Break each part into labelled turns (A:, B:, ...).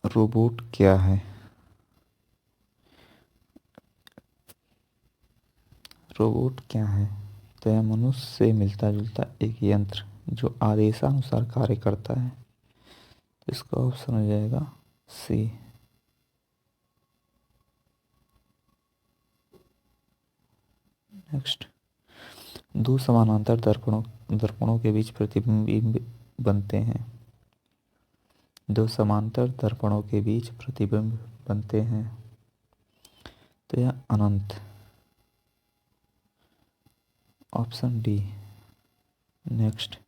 A: Robot क्या है? Robot क्या है? तो यह मनुष्य से मिलता जुलता एक यंत्र जो आदेशानुसार कार्य करता है। तो इसका ऑप्शन हो जाएगा सी। नेक्स्ट, दो समानांतर दर्पणों के बीच प्रतिबिंब बनते हैं। दो समांतर दर्पणों के बीच प्रतिबिंब बनते हैं। तो यह अनंत। Option D. नेक्स्ट,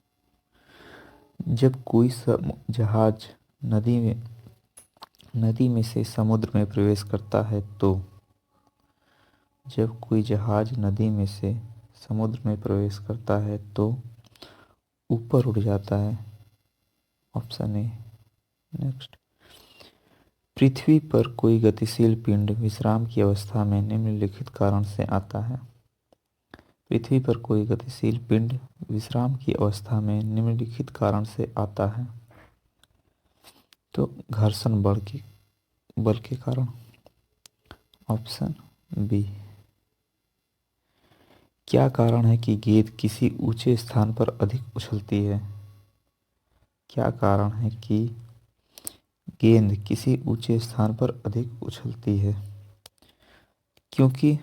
A: जब कोई जहाज नदी में से समुद्र में प्रवेश करता है तो जब कोई जहाज नदी में से समुद्र में प्रवेश करता है तो ऊपर उड़ जाता है। Option A. नेक्स्ट, पृथ्वी पर कोई गतिशील पिंड विश्राम की अवस्था में निम्नलिखित कारण से आता है। पृथ्वी पर कोई गतिशील पिंड विश्राम की अवस्था में निम्नलिखित कारण से आता है। तो घर्षण बल के कारण। Option B. क्या कारण है कि गेंद किसी ऊंचे स्थान पर अधिक उछलती है? क्या कारण है कि गेंद किसी ऊंचे स्थान पर अधिक उछलती है? क्योंकि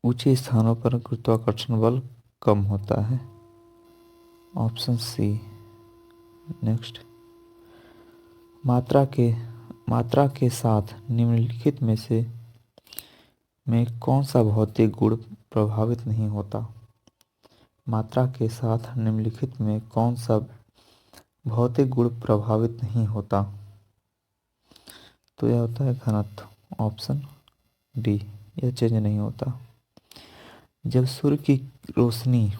A: ऊंचे स्थानों पर गुरुत्वाकर्षण बल कम होता है। Option C. नेक्स्ट, मात्रा के साथ निम्नलिखित में कौन सा भौतिक गुण प्रभावित नहीं होता? मात्रा के साथ निम्नलिखित में कौन सा भौतिक गुण प्रभावित नहीं होता? तो यह होता है घनत्व। ऑप्शन डी, यह चेंज नहीं होता। जब सूर्य की रोशनी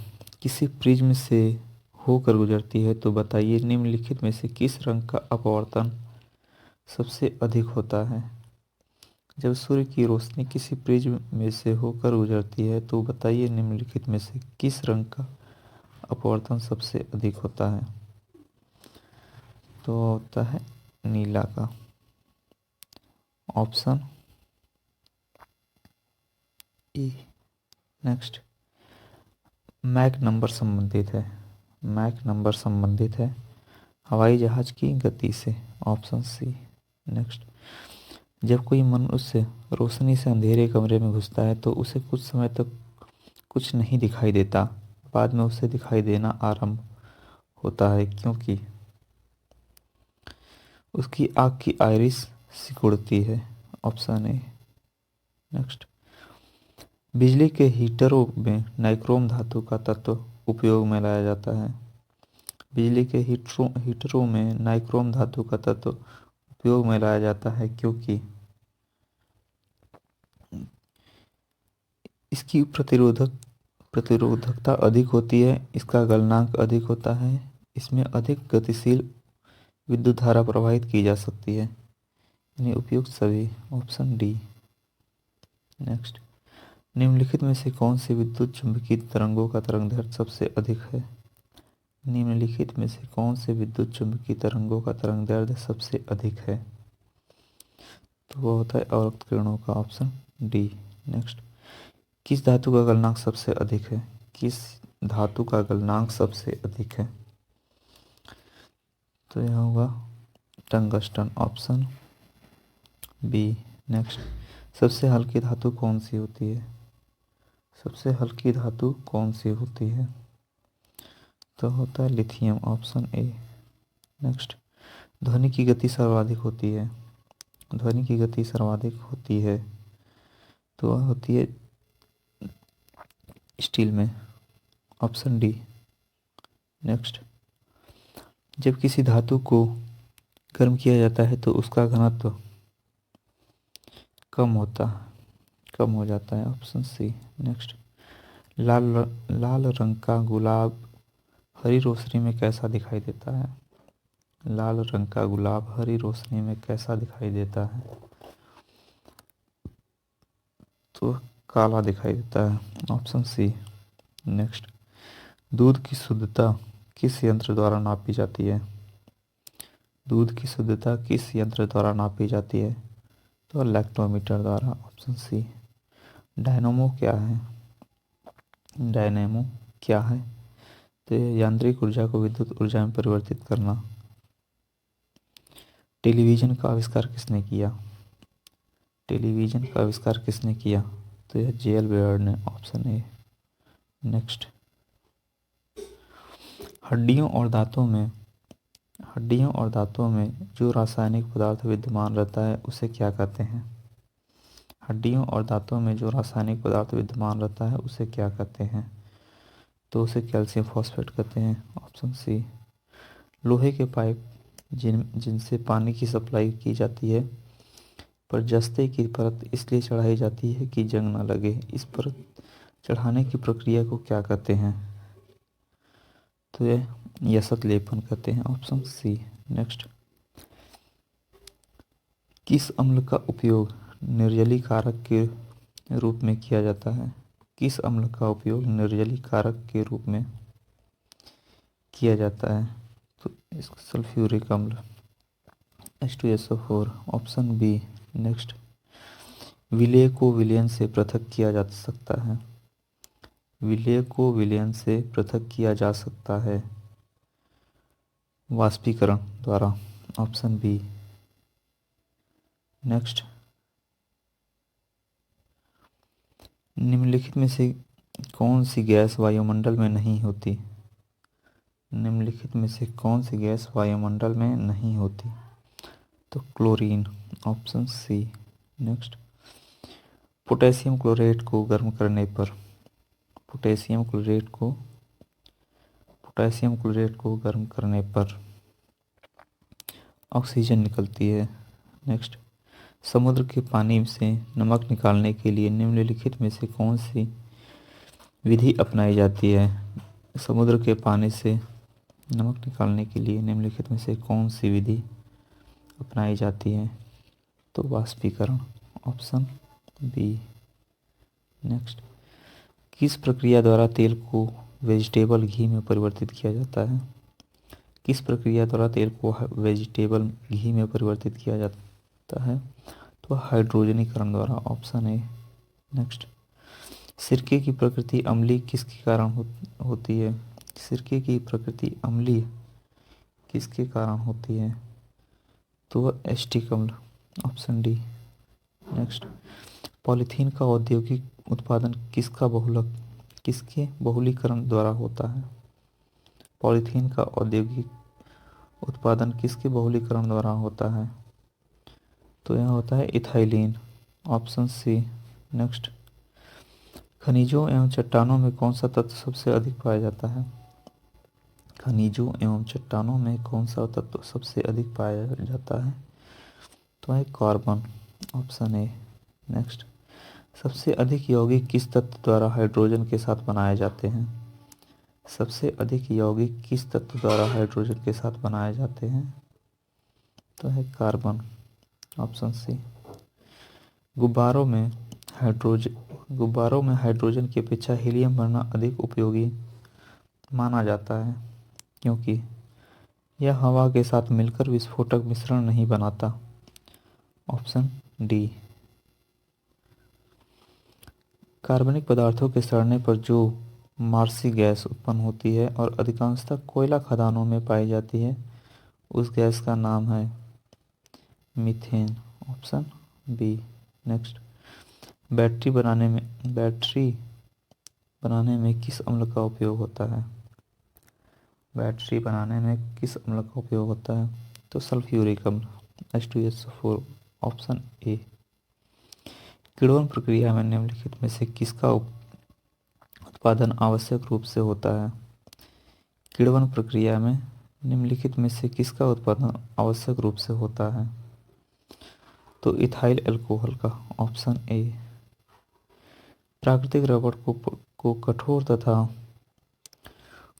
A: किसी प्रिज्म से होकर गुजरती है तो बताइए निम्नलिखित में से किस रंग का अपवर्तन सबसे अधिक होता है? जब सूर्य की रोशनी किसी प्रिज्म में से होकर गुजरती है तो बताइए निम्नलिखित में से किस रंग का अपवर्तन सबसे अधिक होता है? तो होता है नीला का। Option E. Next, Mach number संबंधित है हवाई जहाज की गति से। Option C. नेक्स्ट, जब कोई मनुष्य रोशनी से अंधेरे कमरे में घुसता है तो उसे कुछ समय तक कुछ नहीं दिखाई देता, बाद में उसे दिखाई देना आरंभ होता है क्योंकि उसकी आँख की आइरिस सिकुड़ती है। Option A. नेक्स्ट, बिजली के हीटरों में नाइक्रोम धातु का तत्व उपयोग में लाया जाता है। बिजली के हीटरों में नाइक्रोम धातु का तत्व उपयोग में लाया जाता है क्योंकि इसकी प्रतिरोधकता अधिक होती है, इसका गलनांक अधिक होता है, इसमें अधिक गतिशील विद्युत धारा प्रवाहित की जा सकती है। यानी उपयुक्त सभी। Option D. नेक्स्ट, निम्नलिखित में से कौन सी विद्युत चुंबकीय तरंगों का तरंगदैर्घ्य सबसे अधिक है? निम्नलिखित में से कौन से विद्युत चुंबकीय तरंगों का तरंगदैर्घ्य सबसे अधिक है? तो वो होता है अवरक्त किरणों का। Option D. नेक्स्ट, किस धातु का गलनांक सबसे अधिक है? किस धातु का गलनांक सबसे अधिक है? तो यह होगा टंगस्टन। Option B. नेक्स्ट, सबसे हल्की धातु कौन सी होती है? सबसे हल्की धातु कौन सी होती है? तो होता है लिथियम। Option A. नेक्स्ट, ध्वनि की गति सर्वाधिक होती है। ध्वनि की गति सर्वाधिक होती है तो वह होती है स्टील में। Option D. नेक्स्ट, जब किसी धातु को गर्म किया जाता है तो उसका घनत्व कम हो जाता है। Option C. नेक्स्ट, लाल लाल रंग का गुलाब हरी रोशनी में कैसा दिखाई देता है? लाल रंग का गुलाब हरी रोशनी में कैसा दिखाई देता है? तो काला दिखाई देता है। Option C. नेक्स्ट, दूध की शुद्धता किस यंत्र द्वारा नापी जाती है? दूध की शुद्धता किस यंत्र द्वारा नापी जाती है? तो लैक्टोमीटर द्वारा, ऑप्शन सी। डायनेमो क्या है? डायनेमो क्या है? तो ये यांत्रिक ऊर्जा को विद्युत ऊर्जा में परिवर्तित करना। टेलीविजन का आविष्कार किसने किया? टेलीविजन का आविष्कार किसने किया? तो यह जेएल बेयर्ड ने, ऑप्शन ए। नेक्स्ट, हड्डियों और दांतों में जो रासायनिक पदार्थ विद्यमान रहता है उसे क्या कहते हैं? हड्डियों और दांतों में जो रासायनिक पदार्थ विद्यमान रहता है उसे क्या कहते हैं? तो उसे कैल्शियम फॉस्फेट कहते हैं, ऑप्शन सी। लोहे के पाइप जिनसे पानी की सप्लाई की जाती है पर जस्ते की परत इसलिए चढ़ाई जाती है कि जंग न लगे, इस परत चढ़ाने की प्रक्रिया को क्या कहते हैं? तो यह यशत लेपन कहते हैं, ऑप्शन सी। नेक्स्ट, किस अम्ल का उपयोग निर्जलीकारक के रूप में किया जाता है? किस अम्ल का उपयोग निर्जलीकारक के रूप में किया जाता है? तो इसका सल्फ्यूरिक अम्ल, H2SO4, ऑप्शन बी। नेक्स्ट, विलेय को विलयन से पृथक किया जा सकता है? विलेय को विलयन से पृथक किया जा सकता है वाष्पीकरण द्वारा, ऑप्शन बी। नेक्स्ट, निम्नलिखित में से कौन सी गैस वायुमंडल में नहीं होती? निम्नलिखित में से कौन सी गैस वायुमंडल में नहीं होती? तो chlorine, option C. Next, potassium chloride को गर्म करने पर पोटेशियम क्लोराइड को गर्म करने पर ऑक्सीजन निकलती है। नेक्स्ट, समुद्र के पानी से नमक निकालने के लिए निम्नलिखित में से कौन सी विधि अपनाई जाती है? समुद्र के पानी से नमक निकालने के लिए निम्नलिखित में से कौन सी विधि अपनाई जाती है? तो वाष्पीकरण, ऑप्शन बी। नेक्स्ट, किस प्रक्रिया द्वारा तेल को वेजिटेबल घी में परिवर्तित किया जाता है? किस प्रक्रिया द्वारा तेल को वेजिटेबल घी में परिवर्तित किया जाता है? तो हाइड्रोजनीकरण द्वारा, ऑप्शन ए। नेक्स्ट, सिरके की प्रकृति अम्लीय किसके कारण होती है? सिरके की प्रकृति अम्लीय किसके कारण होती है? तो वह एसिटिक अम्ल, ऑप्शन डी। नेक्स्ट, पॉलीथीन का औद्योगिक उत्पादन किसके बहुलीकरण द्वारा होता है? पॉलीथीन का औद्योगिक उत्पादन किसके बहुलीकरण द्वारा होता है? तो यह होता है इथाइलीन, ऑप्शन सी। नेक्स्ट, खनिजों एवं चट्टानों में कौन सा तत्व सबसे अधिक पाया जाता है? खनिजों एवं चट्टानों में कौन सा तत्व सबसे अधिक पाया जाता है? तो है कार्बन, ऑप्शन ए। नेक्स्ट, सबसे अधिक यौगिक किस तत्व द्वारा हाइड्रोजन के साथ बनाए जाते हैं? सबसे अधिक यौगिक किस तत्व द्वारा हाइड्रोजन के साथ बनाए जाते हैं? तो है कार्बन, ऑप्शन सी। गुब्बारों में हाइड्रोजन की अपेक्षा हीलियम भरना अधिक उपयोगी माना जाता है क्योंकि यह हवा के साथ मिलकर विस्फोटक मिश्रण नहीं बनाता, ऑप्शन डी। कार्बनिक पदार्थों के सड़ने पर जो मार्सी गैस उत्पन्न होती है और अधिकांशतः कोयला खदानों में पाई जाती है उस गैस का नाम है methane, option B. Next, battery बनाने में किस अम्ल का उपयोग होता है? बैटरी बनाने में किस अम्ल का उपयोग होता है? तो सल्फ्यूरिक अम्ल, H2SO4, ऑप्शन ए। किण्वन प्रक्रिया में निम्नलिखित में से किसका उत्पादन आवश्यक रूप से होता है? किण्वन प्रक्रिया में निम्नलिखित में से किसका उत्पादन आवश्यक रूप से होता है? तो इथाइल अल्कोहल का, ऑप्शन ए। प्राकृतिक रबड़ को कठोर तथा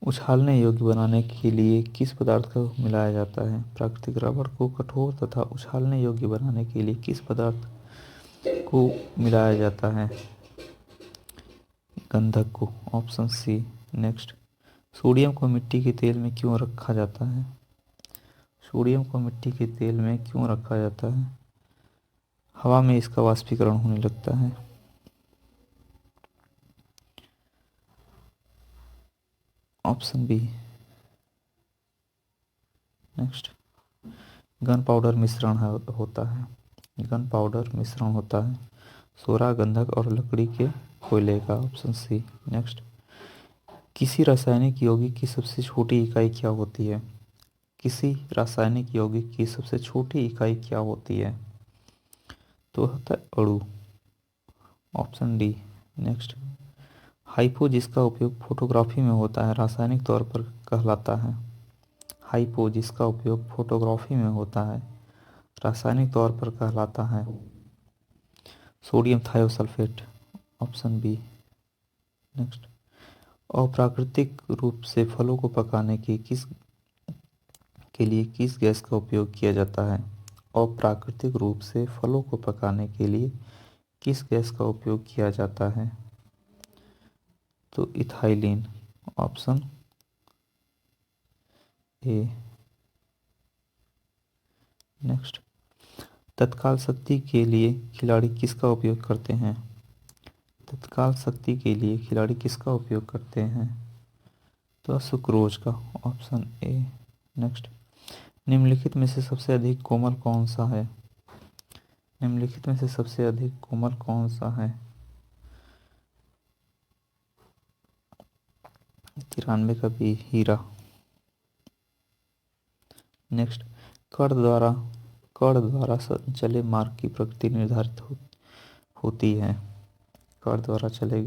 A: उछालने योग्य बनाने के लिए किस पदार्थ को मिलाया जाता है? प्राकृतिक रबड़ को कठोर तथा उछालने योग्य बनाने के लिए किस पदार्थ को मिलाया जाता है? गंधक को, ऑप्शन सी। नेक्स्ट, सोडियम को मिट्टी के तेल में क्यों रखा जाता है? सोडियम को मिट्टी के तेल में क्यों रखा जाता है? हवा में इसका वाष्पीकरण होने लगता है। Option B. Next, gunpowder मिश्रण होता है। गन पाउडर मिश्रण होता है सोरा, गंधक और लकड़ी के कोयले का। Option C. नेक्स्ट, किसी रासायनिक यौगिक की सबसे छोटी इकाई क्या होती है? किसी रासायनिक यौगिक की सबसे छोटी इकाई क्या होती है? तो होता है अणु। Option D. नेक्स्ट, हाइपो जिसका उपयोग फोटोग्राफी में होता है रासायनिक तौर पर कहलाता है। हाइपो जिसका उपयोग फोटोग्राफी में होता है रासायनिक तौर पर कहलाता है। Sodium thiosulphate. Option B. Next, अप्राकृतिक रूप से फलों को पकाने के लिए किस गैस का उपयोग किया जाता है? अप्राकृतिक रूप से फलों को पकाने के लिए किस गैस का उपयोग किया जाता है? तो इथाइलिन। Option A. नेक्स्ट, तत्काल शक्ति के लिए खिलाड़ी किसका उपयोग करते हैं? तत्काल शक्ति के लिए खिलाड़ी किसका उपयोग करते हैं? तो सुक्रोज का। Option A. नेक्स्ट, निम्नलिखित में से सबसे अधिक कोमल कौन सा है? निम्नलिखित में से सबसे अधिक कोमल कौन सा है? 93 का बी, हीरा। नेक्स्ट, कण द्वारा चले मार्ग की प्रकृति निर्धारित होती है। कण द्वारा चले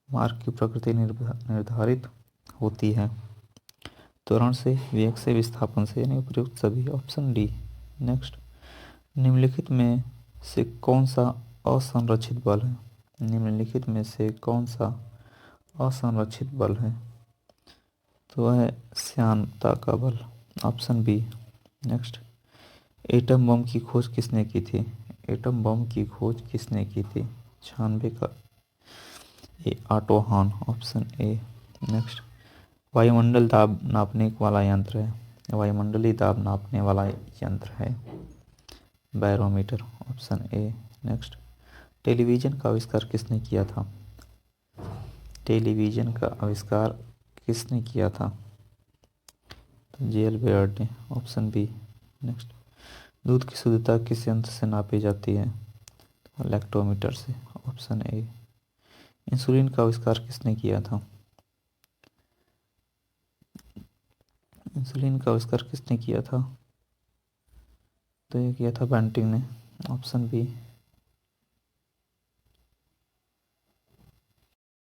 A: मार्ग की प्रकृति निर्धारित होती है त्वरण से, वेग से, विस्थापन से, यानी उपयुक्त सभी। Option D. नेक्स्ट, निम्नलिखित में से कौन सा असंरक्षित बल है? निम्नलिखित में से कौन सा असंरक्षित बल है? तो है श्यानता का बल। Option B. Next, atom bomb की खोज किसने की थी? एटम बम की खोज किसने की थी? 96 का A, auto horn. Option A. Next, वायुमंडल दाब नापने वाला यंत्र है। वायुमंडलीय दाब नापने वाला यंत्र है barometer. Option A. Next, television का आविष्कार किसने किया था? टेलीविजन का आविष्कार किसने किया था? तो जेएल बेयर्ड ने। Option B. नेक्स्ट, दूध की शुद्धता किस यंत्र से नापी जाती है? तो लैक्टोमीटर से। Option A. इंसुलिन का आविष्कार किसने किया था? इंसुलिन का आविष्कार किसने किया था? तो ये किया था बेंटिंग ने। Option B.